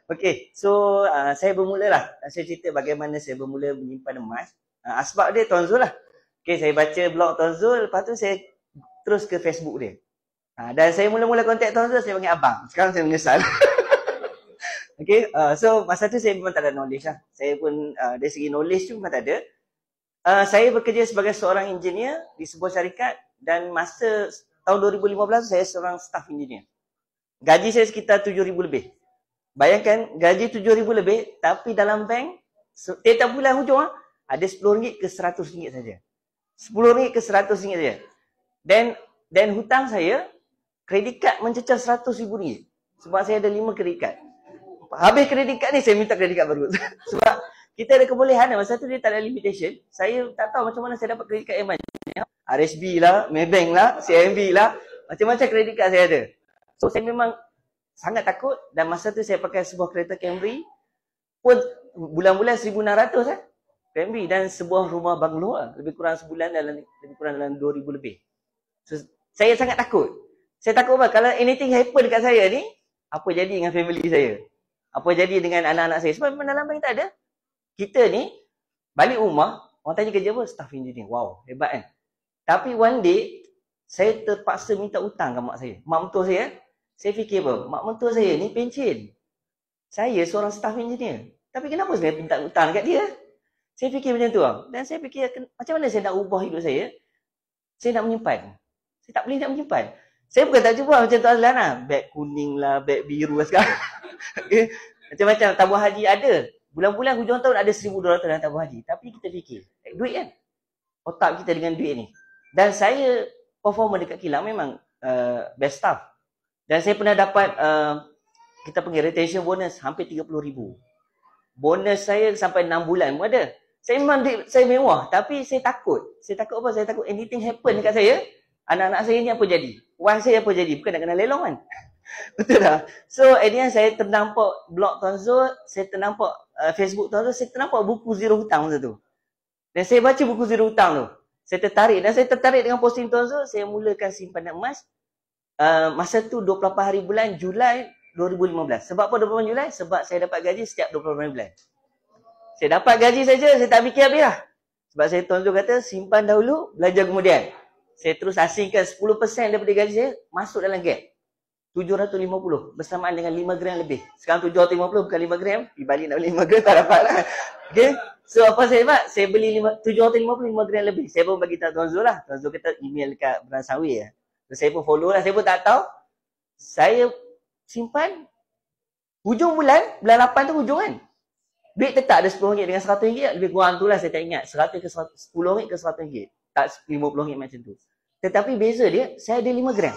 Okey, so saya bermulalah. Saya cerita bagaimana saya bermula menyimpan emas. Asbab dia Tuan Zul lah. Okey, saya baca blog Tuan Zul, lepas tu saya terus ke Facebook dia. Dan saya mula-mula kontak Tuan Zul, saya panggil abang. Sekarang saya menyesal. Okey, so masa tu saya memang tak ada knowledge lah. Saya pun dari segi knowledge tu memang tak ada. Saya bekerja sebagai seorang engineer di sebuah syarikat dan masa tahun 2015 saya seorang staff engineer. Gaji saya sekitar 7,000 lebih. Bayangkan gaji 7,000 lebih tapi dalam bank tiap bulan hujung ada RM10 ke RM100 saja. RM10 ke RM100 saja. Dan hutang saya kredit kad mencecah RM100,000 sebab saya ada 5 kredit kad. Habis kredit kad ni saya minta kredit kad baru. Sebab kita ada kebolehan masa tu dia tak ada limitation. Saya tak tahu macam mana saya dapat kredit kad yang banyak. RSB lah, Maybank lah, CIMB lah, macam-macam kredit kad saya ada. So saya memang sangat takut dan masa tu saya pakai sebuah kereta Camry pun bulan-bulan 1,600 Camry dan sebuah rumah banglo lebih kurang sebulan dalam lebih kurang dalam 2,000 lebih. So saya sangat takut. Saya takut apa? Kalau anything happen dekat saya ni, apa jadi dengan family saya? Apa jadi dengan anak-anak saya? Sebab dalam bank tak ada. Kita ni balik rumah, orang tanya kerja apa? Staff engineer. Wow, hebat kan? Tapi one day saya terpaksa minta hutang ke mak saya. Mak mentua saya. Saya fikir apa? Mak mentua saya ni pencen. Saya seorang staff engineer. Tapi kenapa saya minta hutang dekat dia? Saya fikir macam tu. Dan saya fikir macam mana saya nak ubah hidup saya? Saya nak menyimpan. Saya tak boleh nak menyimpan. Saya bukan tak cuba macam tu Azlan lah. Beg kuning lah, beg biru lah sekarang. Okay. Macam-macam tabung haji ada. Bulan-bulan hujung tahun ada 1,200 dalam tabung haji. Tapi kita fikir, duit kan? Otak kita dengan duit ni. Dan saya performa dekat kilang memang best staff. Dan saya pernah dapat, kita panggil retention bonus hampir 30,000. Bonus saya sampai 6 bulan pun ada. Saya memang saya mewah, tapi saya takut. Saya takut apa? Saya takut anything happen dekat saya, anak-anak saya ni apa jadi? Wife saya apa jadi? Bukan nak kena lelong kan? Betul tak? So, at the end saya ternampak blog Tuan Zul, saya ternampak Facebook Tuan Zul, saya ternampak buku Zero Hutang masa tu. Dan saya baca buku Zero Hutang tu. Saya tertarik. Dan saya tertarik dengan posting Tuan Zul, saya mulakan simpanan emas. Masa tu 28 hari bulan Julai 2015. Sebab apa 28 Julai? Sebab saya dapat gaji setiap 28 bulan. Saya dapat gaji saja, saya tak fikir habis lah. Sebab saya Tuan Zul kata, simpan dahulu, belajar kemudian. Saya terus asingkan 10% daripada gaji saya, masuk dalam gap. 750 bersamaan dengan 5 gram lebih. Sekarang 750 bukan 5 gram, dibalik nak beli 5 gram tak dapat lah. Okay. So apa saya buat? Saya beli 750 5 gram lebih. Saya pun bagi tahu Tuan Zul lah. Tuan Zul kata email dekat Brand Sawit lah. Saya pun follow lah, saya pun tak tahu. Saya simpan hujung bulan 8 tu hujung kan. Duit tetap ada RM10 dengan RM100 lebih kurang tu lah, saya tak ingat. RM100 ke RM10 ke RM100. Tak RM50 macam tu. Tetapi beza dia, saya ada 5 gram.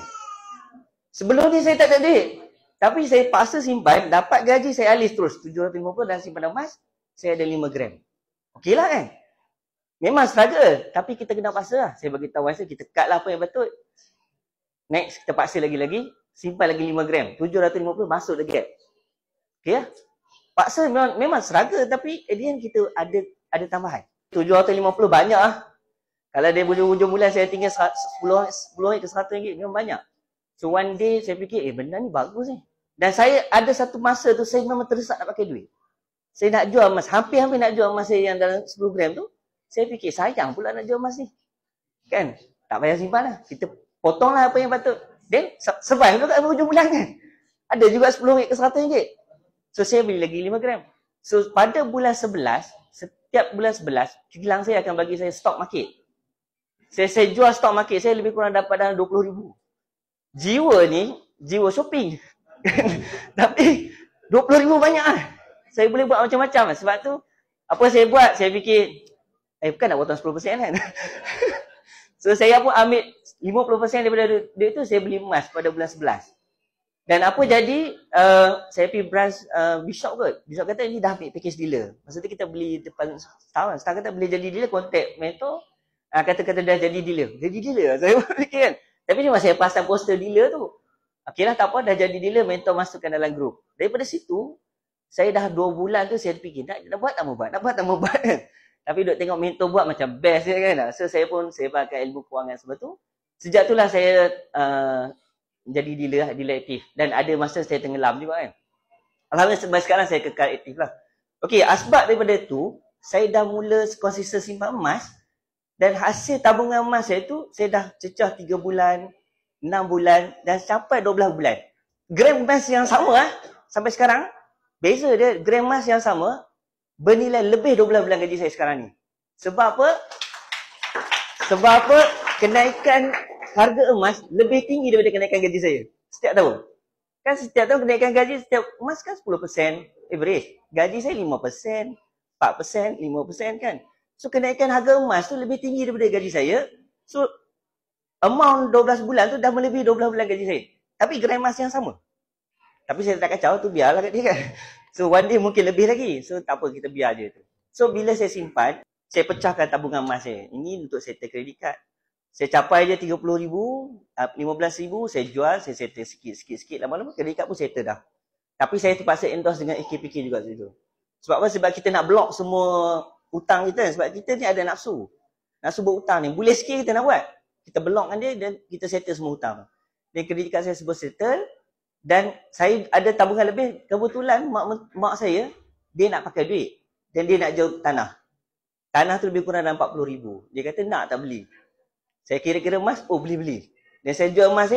Sebelum ni saya tak ada duit. Tapi saya paksa simpan, dapat gaji saya alis terus. 750 dan simpan emas, saya ada 5 gram. Okey lah kan. Memang struggle. Tapi kita kena paksa lah. Saya bagi tahu saya, kita cut lah apa yang betul. Next, kita paksa lagi-lagi. Simpan lagi 5 gram. 750 masuk the gap. Okay lah. Paksa memang struggle. Tapi at the end kita ada tambahan. 750 banyak lah. Kalau dia hujung bulan saya tinggal 10 ke RM100 memang banyak. So one day saya fikir, benda ni bagus ni. Dan saya ada satu masa tu saya memang terdesak nak pakai duit. Saya nak jual emas. Hampir-hampir nak jual emas saya yang dalam 10 gram tu. Saya fikir sayang pula nak jual emas ni. Kan? Tak payah simpan lah. Kita potonglah apa yang patut. Then survive juga hujung bulan kan. Ada juga RM10 ke RM100. So saya beli lagi 5 gram. So pada bulan 11, setiap bulan 11, kilang saya akan bagi saya stock market. Saya jual stock market saya lebih kurang dapat dalam 20,000. Jiwa ni, jiwa shopping. Tapi 20,000 banyak lah. Saya boleh buat macam-macam lah. Sebab tu, apa saya buat, saya fikir, bukan nak potong 10% kan. So saya pun ambil 50% daripada duit tu, saya beli emas pada bulan 11. Dan apa jadi, saya pergi branch Bishop kot. Bishop kata ni dah ambil package dealer. Maksudnya kita beli depan setahun. Setahun kata boleh jadi dealer, contact mentor. Kata-kata dah jadi dealer. Jadi dealer saya fikir kan. Tapi cuma saya pasang poster dealer tu. Okeylah tak apa, dah jadi dealer, mentor masukkan dalam grup. Daripada situ, saya dah 2 bulan tu saya fikir, nak buat tak mau buat, nak buat tak mau buat kan. Tapi duk tengok mentor buat macam best kan. So saya pakai ilmu kewangan sebab tu. Sejak itulah saya jadi dealer aktif. Dan ada masa saya tenggelam juga kan. Alhamdulillah sampai sekarang saya kekal aktif lah. Okey, asbab daripada tu, saya dah mula konsisten simpan emas dan hasil tabungan emas saya tu, saya dah cecah 3 bulan, 6 bulan dan sampai 12 bulan. Gram emas yang sama sampai sekarang, beza dia gram emas yang sama bernilai lebih 12 bulan gaji saya sekarang ni. Sebab apa? Sebab apa? Kenaikan harga emas lebih tinggi daripada kenaikan gaji saya setiap tahun. Kan setiap tahun kenaikan gaji setiap emas kan 10% average. Gaji saya 5%, 4%, 5% kan. So kenaikan harga emas tu lebih tinggi daripada gaji saya. So amount 12 bulan tu dah melebihi 12 bulan gaji saya. Tapi gram emas yang sama. Tapi saya tak kacau tu, biarlah kat dia kan. So one day mungkin lebih lagi. So tak apa, kita biar je tu. So bila saya simpan, saya pecahkan tabungan emas saya. Ini untuk settle credit card. Saya capai je 30,000, 15,000, saya jual, saya settle sikit-sikit. Lama-lama credit card pun settle dah. Tapi saya terpaksa endorse dengan AKPK juga situ. Sebab apa? Sebab kita nak block semua hutang kita. Sebab kita ni ada nafsu. Nafsu berhutang ni. Boleh sikit kita nak buat. Kita blockkan dia dan kita settle semua hutang. Dan credit card saya sebut settle. Dan saya ada tabungan lebih. Kebetulan mak saya, dia nak pakai duit. Dan dia nak jual tanah. Tanah tu lebih kurang dalam 40,000. Dia kata nak tak beli. Saya kira-kira emas, oh beli-beli. Dan saya jual emas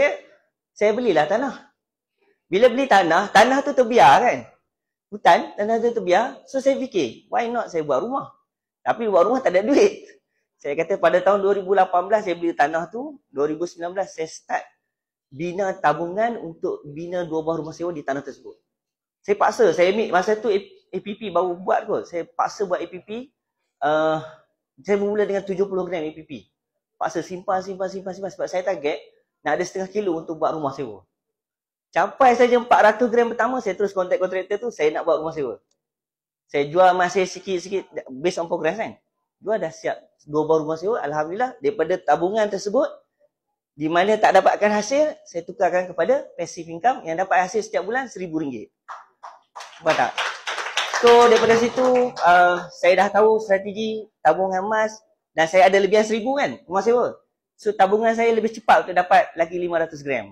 saya belilah tanah. Bila beli tanah tu terbiar kan. Hutan, tanah tu terbiar. So saya fikir, why not saya buat rumah. Tapi buat rumah tak ada duit. Saya kata pada tahun 2018 saya beli tanah tu. 2019 saya start bina tabungan untuk bina 2 buah rumah sewa di tanah tersebut. Saya paksa, saya ambil masa tu APP baru buat kot. Saya paksa buat APP. Saya bermula dengan 70 gram APP. Paksa simpan sebab saya target nak ada setengah kilo untuk buat rumah sewa. Capai saja 400 gram pertama, saya terus kontak kontraktor tu, saya nak buat rumah sewa. Saya jual masih sikit-sikit based on progress kan. Jual dah siap 2 buah rumah sewa. Alhamdulillah daripada tabungan tersebut, di mana tak dapatkan hasil, saya tukarkan kepada passive income yang dapat hasil setiap bulan RM1,000. Faham tak? So daripada situ, saya dah tahu strategi tabungan emas. Dan saya ada lebihan 1,000 kan, rumah sewa. So tabungan saya lebih cepat untuk dapat lagi 500 gram.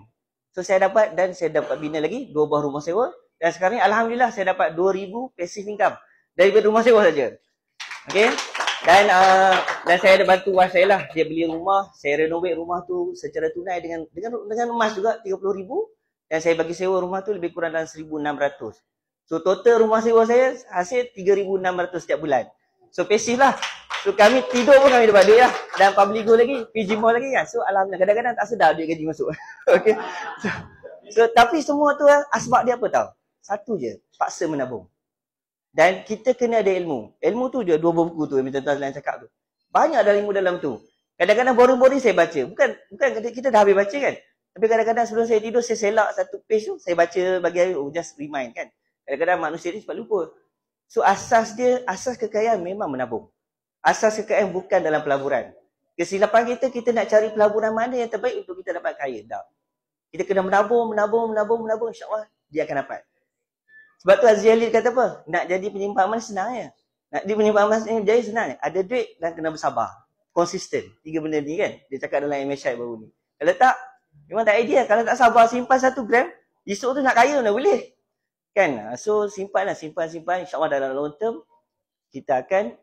So saya dapat dan saya dapat bina lagi 2 buah rumah sewa. Dan sekarang ni Alhamdulillah saya dapat 2,000 passive income daripada rumah sewa saja. Okay. Dan saya ada bantu wife saya lah. Dia beli rumah, saya renovate rumah tu secara tunai dengan emas juga 30,000. Dan saya bagi sewa rumah tu lebih kurang dalam 1,600. So total rumah sewa saya hasil 3,600 setiap bulan. So passive lah. So kami tidur pun kami dapat duit lah. Dan public go lagi, PG mall lagi kan. So alhamdulillah kadang-kadang tak sedar duit gaji masuk. Okay. So tapi semua tu asbab dia apa tau? Satu je, paksa menabung. Dan kita kena ada ilmu. Ilmu tu je 2 buku tu yang tuan-tuan cakap tu. Banyak dah ilmu dalam tu. Kadang-kadang boring-boring saya baca. Bukan kita dah habis baca kan. Tapi kadang-kadang sebelum saya tidur saya selak satu page tu, saya baca bagi hari, just remind kan. Kadang-kadang manusia ni cepat lupa. So asas kekayaan memang menabung. Asas kekayaan bukan dalam pelaburan. Kesilapan kita nak cari pelaburan mana yang terbaik untuk kita dapat kaya. Tak. Kita kena menabung, insyaAllah dia akan dapat. Sebab tu Aziz Jalil kata apa? Nak jadi penyimpan emas senang je. Nak jadi penyimpan emas ni jadi senang je. Ada duit dan kena bersabar. Konsisten. 3 benda ni kan. Dia cakap dalam MSI baru ni. Kalau tak, memang tak idea. Kalau tak sabar simpan 1 gram, esok tu nak kaya mana boleh. Kan? So simpan. InsyaAllah dalam long term, kita akan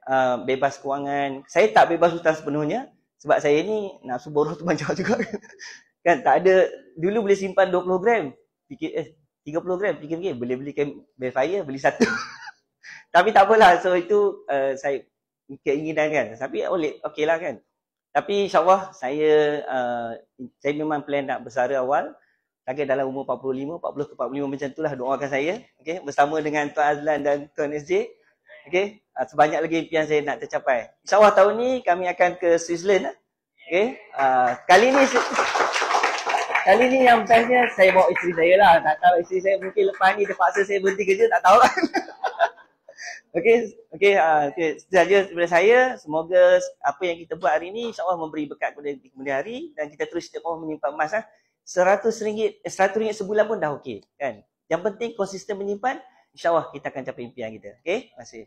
bebas kewangan. Saya tak bebas hutang sepenuhnya. Sebab saya ni nafsu borong tu banyak juga. Kan tak ada. Dulu boleh simpan 20 gram. 30 gram. Fikir-fikir. Boleh beli Belfire. Beli 1. Tapi tak apalah. So itu saya keinginan kan. Tapi boleh. Okey lah kan. Tapi insyaAllah saya memang plan nak bersara awal. Target dalam umur 40 ke 45 macam tu lah. Doakan saya. Okay? Bersama dengan Tuan Azlan dan Tuan SJ. Okay, sebanyak lagi impian saya nak tercapai. InsyaAllah tahun ni kami akan ke Switzerland. Okay, kali ni yang bestnya saya bawa isteri saya lah. Tak tahu isteri saya mungkin lepas ni terpaksa saya berhenti kerja, tak tahu lah. Okay, itu saja daripada saya. Semoga apa yang kita buat hari ni insyaAllah memberi berkat kepada kemudian hari. Dan kita terus setiap orang menyimpan emas. RM100 sebulan pun dah okey kan. Yang penting konsisten menyimpan. InsyaAllah kita akan capai impian kita. Okay, terima kasih.